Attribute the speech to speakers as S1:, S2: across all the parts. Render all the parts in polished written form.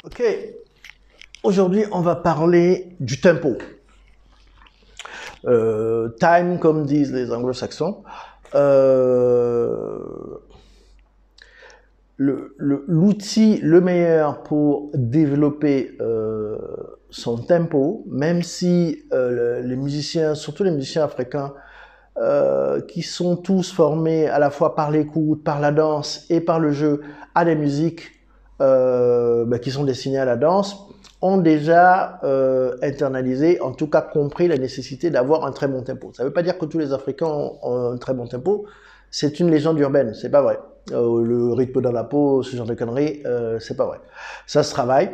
S1: Ok, aujourd'hui on va parler du tempo. Time, comme disent les anglo-saxons. L'outil le meilleur pour développer son tempo, même si les musiciens, surtout les musiciens africains, qui sont tous formés à la fois par l'écoute, par la danse et par le jeu à des musiques qui sont destinées à la danse, ont déjà internalisé, en tout cas compris la nécessité d'avoir un très bon tempo. Ça ne veut pas dire que tous les Africains ont un très bon tempo, c'est une légende urbaine, c'est pas vrai. Le rythme dans la peau, ce genre de conneries, c'est pas vrai. Ça se travaille.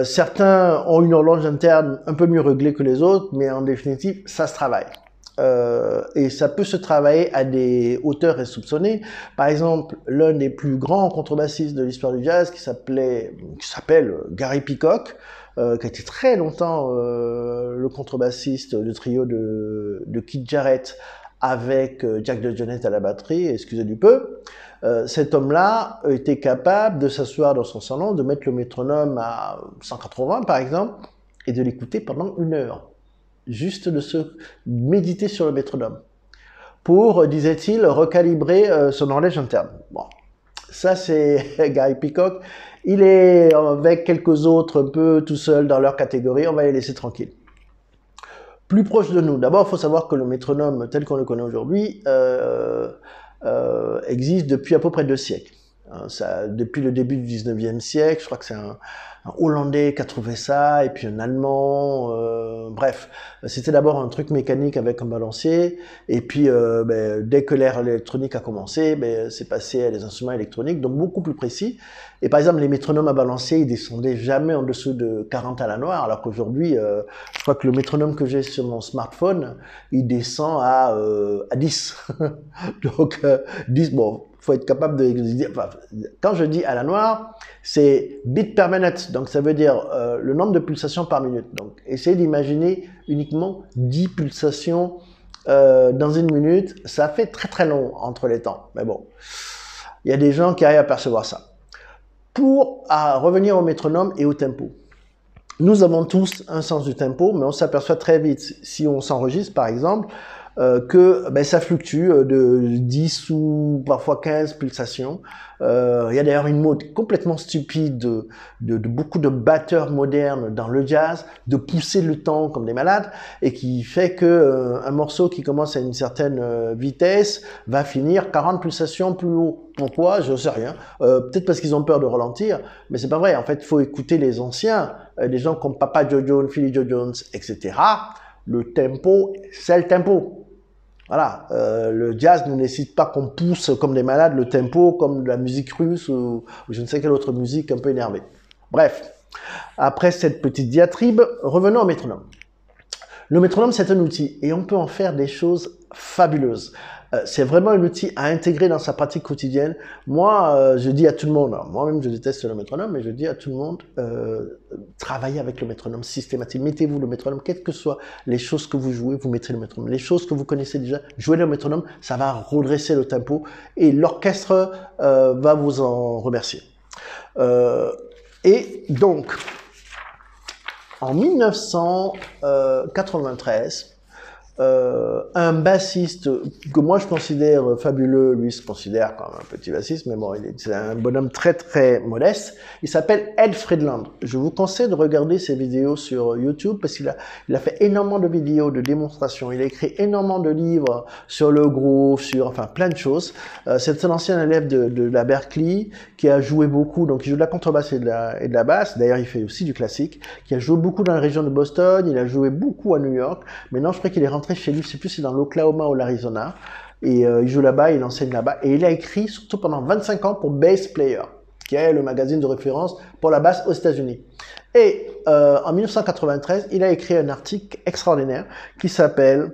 S1: Certains ont une horloge interne un peu mieux réglée que les autres, mais en définitive, ça se travaille. Et ça peut se travailler à des hauteurs insoupçonnées. Par exemple, l'un des plus grands contrebassistes de l'histoire du jazz, qui s'appelle Gary Peacock, qui a été très longtemps le contrebassiste du trio de Keith Jarrett avec Jack DeJohnette à la batterie, excusez du peu. Cet homme-là était capable de s'asseoir dans son salon, de mettre le métronome à 180 par exemple, et de l'écouter pendant 1 heure. Juste de se méditer sur le métronome pour, disait-il, recalibrer son horloge interne. Bon, ça c'est Gary Peacock. Il est avec quelques autres un peu tout seul dans leur catégorie, on va les laisser tranquilles. Plus proche de nous, d'abord il faut savoir que le métronome tel qu'on le connaît aujourd'hui existe depuis à peu près 2 siècles. Depuis le début du 19e siècle, je crois que c'est un Hollandais qui a trouvé ça, et puis un Allemand, bref. C'était d'abord un truc mécanique avec un balancier, et puis dès que l'ère électronique a commencé, c'est passé à des instruments électroniques, donc beaucoup plus précis. Et par exemple, les métronomes à balancier, ils descendaient jamais en dessous de 40 à la noire, alors qu'aujourd'hui, je crois que le métronome que j'ai sur mon smartphone, il descend à 10. Donc 10, bon, faut être capable de dire, enfin, quand je dis à la noire, c'est bit per minute, donc ça veut dire le nombre de pulsations par minute. Donc essayez d'imaginer uniquement 10 pulsations dans 1 minute, ça fait très très long entre les temps, mais bon, il y a des gens qui arrivent à percevoir ça. Pour revenir au métronome et au tempo, nous avons tous un sens du tempo, mais on s'aperçoit très vite, si on s'enregistre par exemple, que ça fluctue de 10 ou parfois 15 pulsations. Il y a d'ailleurs une mode complètement stupide de beaucoup de batteurs modernes dans le jazz, de pousser le temps comme des malades, et qui fait que un morceau qui commence à une certaine vitesse va finir 40 pulsations plus haut. Pourquoi? Je ne sais rien. Peut-être parce qu'ils ont peur de ralentir, mais c'est pas vrai. En fait, il faut écouter les anciens, des gens comme Papa Joe Jones, Philly Joe Jones, etc. Le tempo, c'est le tempo. Voilà, le jazz ne nécessite pas qu'on pousse comme des malades le tempo, comme de la musique russe ou je ne sais quelle autre musique un peu énervée. Bref, après cette petite diatribe, revenons au métronome. Le métronome, c'est un outil et on peut en faire des choses fabuleuses. C'est vraiment un outil à intégrer dans sa pratique quotidienne. Moi, je dis à tout le monde, moi-même je déteste le métronome, mais je dis à tout le monde, travaillez avec le métronome systématique. Mettez-vous le métronome, quelles que soient les choses que vous jouez, vous mettez le métronome. Les choses que vous connaissez déjà, jouez le métronome, ça va redresser le tempo et l'orchestre va vous en remercier. Et donc, en 1993, un bassiste que moi je considère fabuleux, lui se considère comme un petit bassiste, mais bon, c'est un bonhomme très très modeste. Il s'appelle Ed Friedland. Je vous conseille de regarder ses vidéos sur YouTube parce qu'il a fait énormément de vidéos de démonstrations. Il a écrit énormément de livres sur le groove, sur enfin plein de choses. C'est un ancien élève de la Berklee qui a joué beaucoup, donc il joue de la contrebasse et de la basse. D'ailleurs, il fait aussi du classique. Qui a joué beaucoup dans la région de Boston. Il a joué beaucoup à New York. Maintenant, je crois qu'il est rentré chez lui, je ne sais plus si c'est dans l'Oklahoma ou l'Arizona, et il joue là-bas, il enseigne là-bas, et il a écrit surtout pendant 25 ans pour Bass Player, qui est le magazine de référence pour la basse aux États-Unis. Et en 1993, il a écrit un article extraordinaire qui s'appelle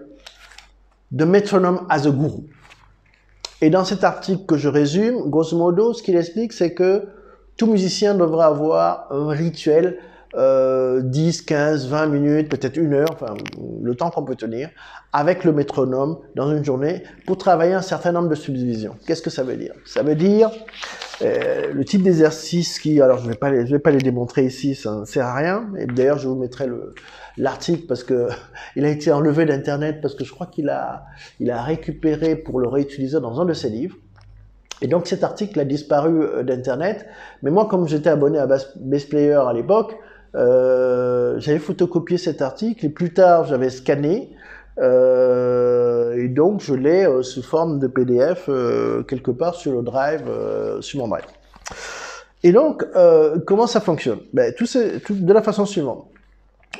S1: The Metronome as a Guru. Et dans cet article que je résume, grosso modo, ce qu'il explique, c'est que tout musicien devrait avoir un rituel 10, 15, 20 minutes, peut-être 1 heure, enfin le temps qu'on peut tenir, avec le métronome dans une journée pour travailler un certain nombre de subdivisions. Qu'est-ce que ça veut dire? Ça veut dire Le type d'exercice qui, alors je vais pas les démontrer ici, ça ne sert à rien. Et d'ailleurs, je vous mettrai l'article parce que il a été enlevé d'internet parce que je crois qu'il a récupéré pour le réutiliser dans un de ses livres. Et donc cet article a disparu d'internet. Mais moi, comme j'étais abonné à Best Player à l'époque, j'avais photocopié cet article et plus tard j'avais scanné. Et donc je l'ai sous forme de PDF quelque part sur le drive, sur mon drive. Et donc comment ça fonctionne? Tout de la façon suivante.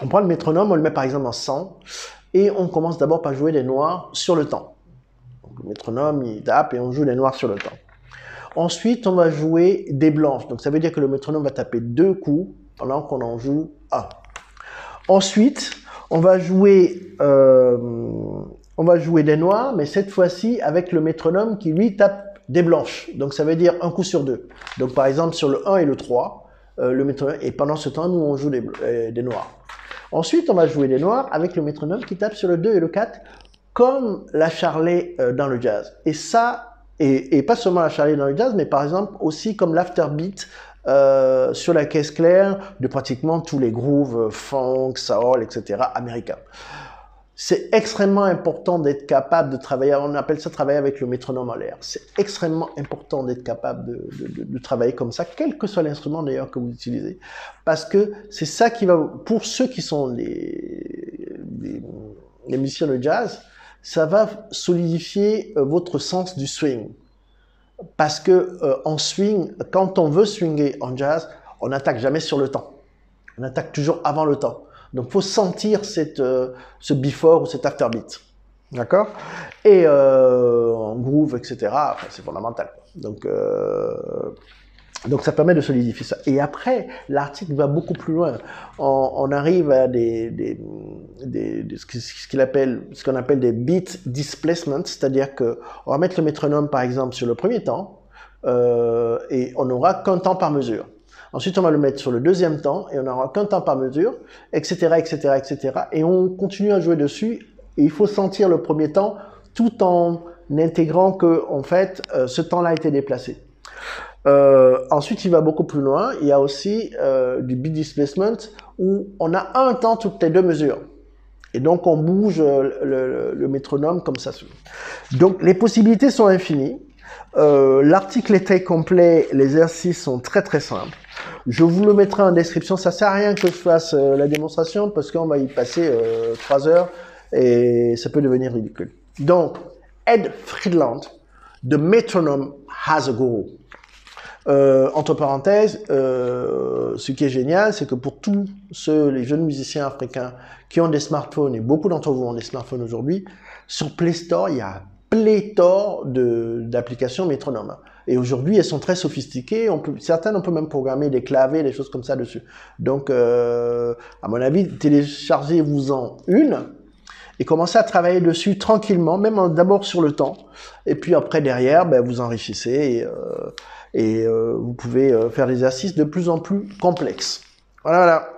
S1: On prend le métronome, on le met par exemple en 100 et on commence d'abord par jouer les noirs sur le temps. Donc, le métronome il tape et on joue les noirs sur le temps. Ensuite on va jouer des blanches, donc ça veut dire que le métronome va taper 2 coups pendant qu'on en joue 1. Ensuite on va jouer des noirs, mais cette fois-ci avec le métronome qui lui tape des blanches. Donc ça veut dire un coup sur 2. Donc par exemple sur le 1 et le 3, le métronome, et pendant ce temps, nous on joue des noirs. Ensuite on va jouer des noirs avec le métronome qui tape sur le 2 et le 4, comme la charlet dans le jazz. Et ça, et pas seulement la charlet dans le jazz, mais par exemple aussi comme l'afterbeat sur la caisse claire de pratiquement tous les grooves funk, soul, etc. américains. C'est extrêmement important d'être capable de travailler, on appelle ça travailler avec le métronome en l'air. C'est extrêmement important d'être capable de travailler comme ça, quel que soit l'instrument d'ailleurs que vous utilisez. Parce que c'est ça qui va, pour ceux qui sont les musiciens de jazz, ça va solidifier votre sens du swing. Parce que en swing, quand on veut swinger en jazz, on n'attaque jamais sur le temps. On attaque toujours avant le temps. Donc, il faut sentir ce before ou cet afterbeat. D'accord? Et en groove, etc., enfin, c'est fondamental. Donc, ça permet de solidifier ça. Et après, l'article va beaucoup plus loin. On arrive à ce qu'on appelle des beat displacements, c'est-à-dire que on va mettre le métronome, par exemple, sur le premier temps, et on n'aura qu'un temps par mesure. Ensuite, on va le mettre sur le deuxième temps, et on n'aura qu'un temps par mesure, etc., etc., etc. Et on continue à jouer dessus, et il faut sentir le premier temps, tout en intégrant que, en fait, ce temps-là a été déplacé. Ensuite, il va beaucoup plus loin. Il y a aussi du beat displacement où on a un temps toutes les 2 mesures. Et donc, on bouge le métronome comme ça. Donc, les possibilités sont infinies. L'article est très complet. Les exercices sont très, très simples. Je vous le mettrai en description. Ça sert à rien que je fasse la démonstration parce qu'on va y passer 3 heures et ça peut devenir ridicule. Donc, Ed Friedland, The Metronome Has a Guru. Entre parenthèses, ce qui est génial, c'est que pour tous les jeunes musiciens africains qui ont des smartphones, et beaucoup d'entre vous ont des smartphones aujourd'hui, sur Play Store, il y a pléthore d'applications métronomes. Et aujourd'hui, elles sont très sophistiquées. Certaines, on peut même programmer des claviers, des choses comme ça dessus. Donc, à mon avis, téléchargez-vous-en une et commencez à travailler dessus tranquillement, même d'abord sur le temps. Et puis après, derrière, vous enrichissez et vous pouvez faire des exercices de plus en plus complexes. Voilà.